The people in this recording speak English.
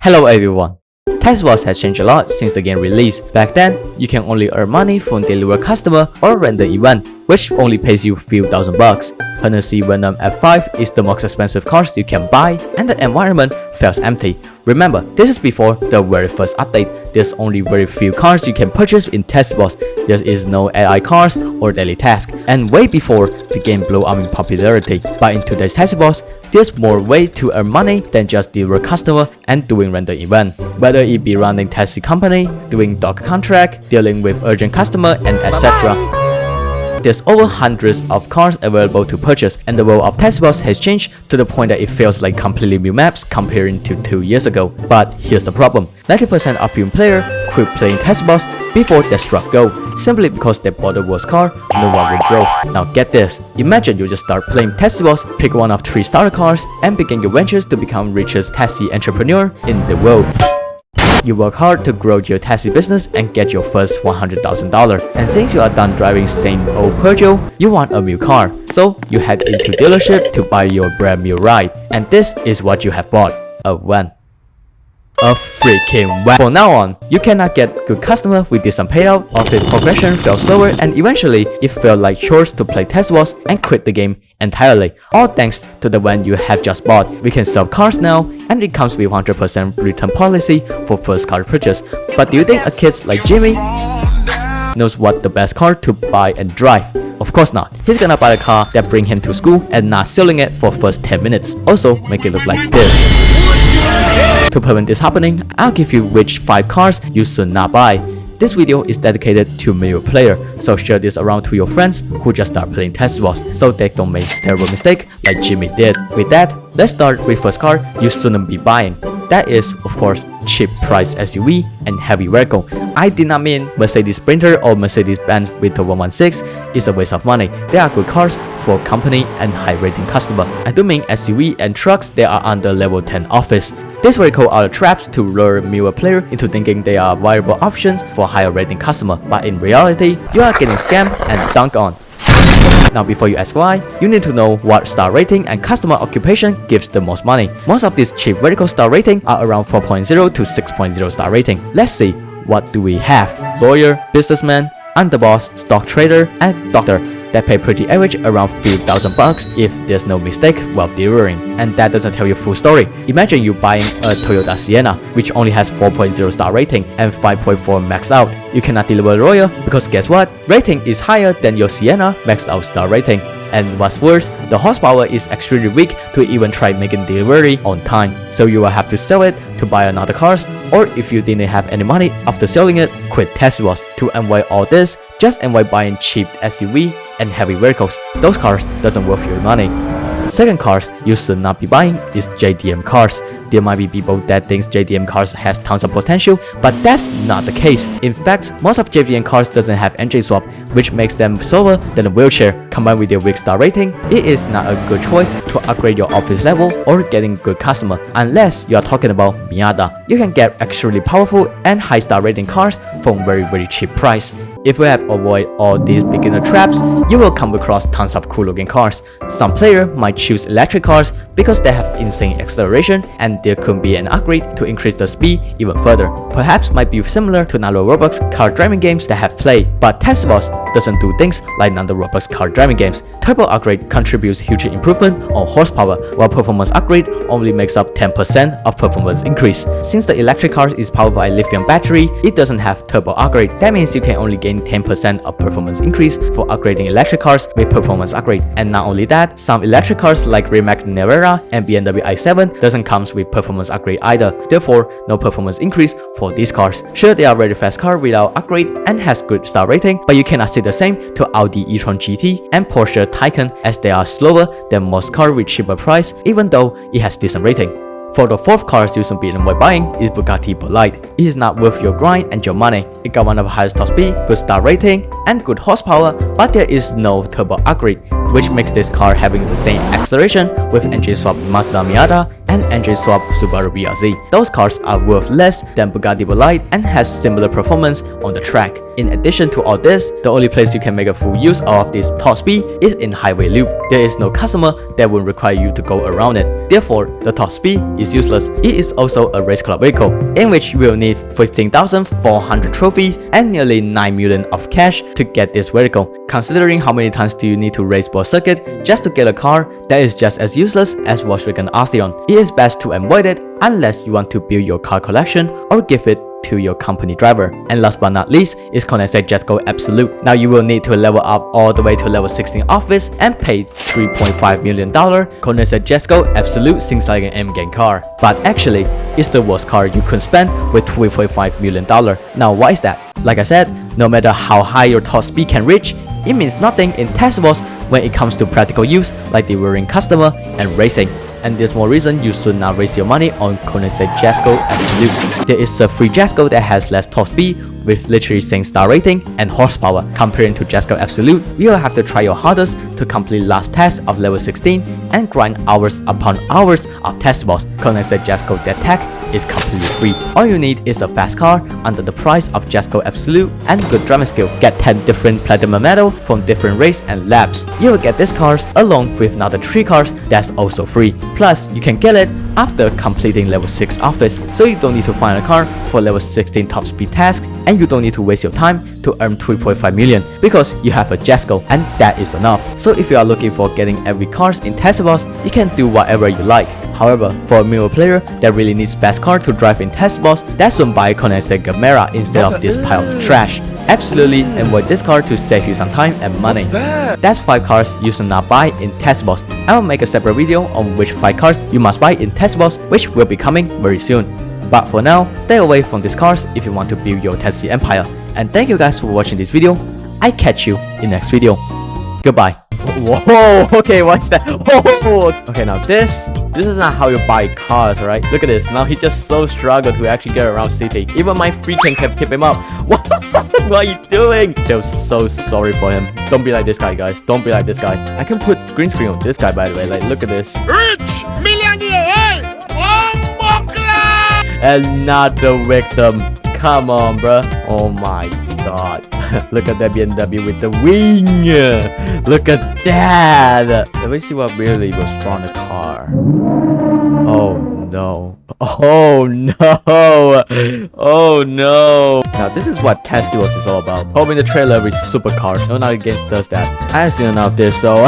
Hello everyone! Taxi Boss has changed a lot since the game release. Back then, you can only earn money from deliver customer or random event, which only pays you few thousand bucks. Honestly, Venom F5 is the most expensive cars you can buy, and the environment feels empty. Remember, this is before the very first update. There's only very few cars you can purchase in Taxi Boss. There is no AI cars or daily task, and way before the game blew up in popularity. But in today's Taxi Boss, there's more way to earn money than just deliver customer and doing random event. Whether it be running taxi company, doing dog contract, dealing with urgent customer, and etc. There's over hundreds of cars available to purchase, and the world of Taxi Boss has changed to the point that it feels like completely new maps comparing to 2 years ago. But here's the problem: 90% of young players quit playing Taxi Boss before they struck gold, simply because they bought the worst car no one will drove. Now get this, imagine you just start playing Taxi Boss, pick one of 3 starter cars, and begin your ventures to become richest taxi entrepreneur in the world. You work hard to grow your taxi business and get your first $100,000. And since you are done driving same old Peugeot, you want a new car. So you head into dealership to buy your brand new ride. And this is what you have bought: a van. A freaking van. From now on, you cannot get good customer with decent payout, office progression felt slower, and eventually it felt like chores to play Taxi Boss and quit the game entirely. All thanks to the van you have just bought. We can sell cars now, and it comes with 100% return policy for first car purchase. But do you think a kid like Jimmy knows what the best car to buy and drive? Of course not. He's gonna buy a car that bring him to school and not selling it for first 10 minutes. Also, make it look like this. To prevent this happening, I'll give you which 5 cars you should not buy. This video is dedicated to new player, so share this around to your friends who just start playing Taxi Boss, so they don't make terrible mistake like Jimmy did. With that, let's start with first car you shouldn't be buying. That is, of course, cheap price SUV and heavy vehicle. I did not mean Mercedes Sprinter or Mercedes-Benz Vito 116 is a waste of money. They are good cars for company and high rating customer. I do mean SUV and trucks that are under level 10 office. These vehicles are traps to lure newer players into thinking they are viable options for higher rating customer, but in reality, you are getting scammed and dunked on. Now before you ask why, you need to know what star rating and customer occupation gives the most money. Most of these cheap vehicle star rating are around 4.0 to 6.0 star rating. Let's see, what do we have? Lawyer, businessman, underboss, stock trader, and doctor. That pay pretty average around few thousand bucks if there's no mistake while delivering. And that doesn't tell you full story. Imagine you buying a Toyota Sienna, which only has 4.0 star rating and 5.4 max out. You cannot deliver loyal because guess what? Rating is higher than your Sienna max out star rating. And what's worse, the horsepower is extremely weak to even try making delivery on time. So you will have to sell it to buy another car, or if you didn't have any money after selling it, quit Taxi Boss. To avoid all this, just avoid buying cheap SUV and heavy vehicles. Those cars doesn't worth your money. Second cars you should not be buying is JDM cars. There might be people that thinks JDM cars has tons of potential, but that's not the case. In fact, most of JDM cars doesn't have engine swap, which makes them slower than a wheelchair. Combined with their weak star rating, it is not a good choice to upgrade your office level or getting good customer, unless you are talking about Miata. You can get extremely powerful and high star rating cars from very cheap price. If you have avoid all these beginner traps, you will come across tons of cool looking cars. Some player might choose electric cars because they have insane acceleration, and there could be an upgrade to increase the speed even further. Perhaps might be similar to other Roblox car driving games that have played, but Taxi Boss doesn't do things like other Roblox car driving games. Turbo upgrade contributes huge improvement on horsepower, while performance upgrade only makes up 10% of performance increase. Since the electric car is powered by lithium battery, it doesn't have turbo upgrade. That means you can only gain 10% of performance increase for upgrading electric cars with performance upgrade. And not only that, some electric cars like Rimac Nevera and BMW i7 doesn't come with performance upgrade either. Therefore, no performance increase for these cars. Sure, they are very fast car without upgrade and has good star rating, but you cannot say the same to Audi e-tron GT and Porsche Taycan, as they are slower than most cars with cheaper price, even though it has decent rating. For the fourth car you should be avoid buying is Bugatti Bubbleaine. It is not worth your grind and your money. It got one of the highest top speed, good star rating, and good horsepower, but there is no turbo upgrade, which makes this car having the same acceleration with engine swap Mazda Miata and engine swap Subaru BRZ. Those cars are worth less than Bugatti Bubbleaine and has similar performance on the track. In addition to all this, the only place you can make a full use of this top speed is in highway loop. There is no customer that will require you to go around it. Therefore, the top speed is useless. It is also a race club vehicle, in which you will need 15,400 trophies and nearly 9 million of cash to get this vehicle. Considering how many times do you need to race Ball Circuit just to get a car, that is just as useless as Volkswagen Arteon. It is best to avoid it unless you want to build your car collection or give it to your company driver. And last but not least is Koenigsegg Jesko Absolute. Now you will need to level up all the way to level 16 office and pay $3.5 million. Koenigsegg Jesko Absolute seems like an M-game car, but actually it's the worst car you could spend with $3.5 million. Now why is that? Like I said, no matter how high your top speed can reach, it means nothing in Taxi Boss when it comes to practical use like delivering customer and racing. And there's more reason you should not waste your money on Koenigsegg Jesko Absolute. There is a free Jesko that has less top speed with literally same star rating and horsepower. Comparing to Jesko Absolute, you will have to try your hardest to complete last task of level 16 and grind hours upon hours of Taxi Boss. Koenigsegg Jesko that tag is completely free. All you need is a fast car under the price of Jesko Absolute and good driving skill. Get 10 different platinum medal from different race and laps. You will get these cars along with another 3 cars that's also free. Plus, you can get it after completing level 6 office, so you don't need to find a car for level 16 top speed task, and you don't need to waste your time to earn 3.5 million because you have a Jesko, and that is enough. So if you are looking for getting every cars in Taxi Boss, you can do whatever you like. However, for a newer player that really needs best car to drive in Taxi Boss, that's when buy Koenigsegg Gamera instead of this pile of trash. Absolutely avoid this car to save you some time and money. That's 5 cars you should not buy in Taxi Boss. I will make a separate video on which 5 cars you must buy in Taxi Boss, which will be coming very soon. But for now, stay away from these cars if you want to build your Taxi Empire. And thank you guys for watching this video. I catch you in next video. Goodbye. Whoa, okay, what's that? Whoa. Okay, now this is not how you buy cars, alright? Look at this. Now he just so struggled to actually get around city. Even my freaking kept keep him up. What are you doing? Feel so sorry for him. Don't be like this guy, guys. Don't be like this guy. I can put green screen on this guy, by the way. Like, look at this. Rich millionaire, hey! And not the victim. Come on, bruh. Oh my god. Look at that BMW with the wing. Look at that. Let me see what really will spawn a car. Oh no. Oh no. Oh no. Now this is what Taxi Boss is all about. Hoping the trailer with supercars. No, not against does that. I have seen enough of this, so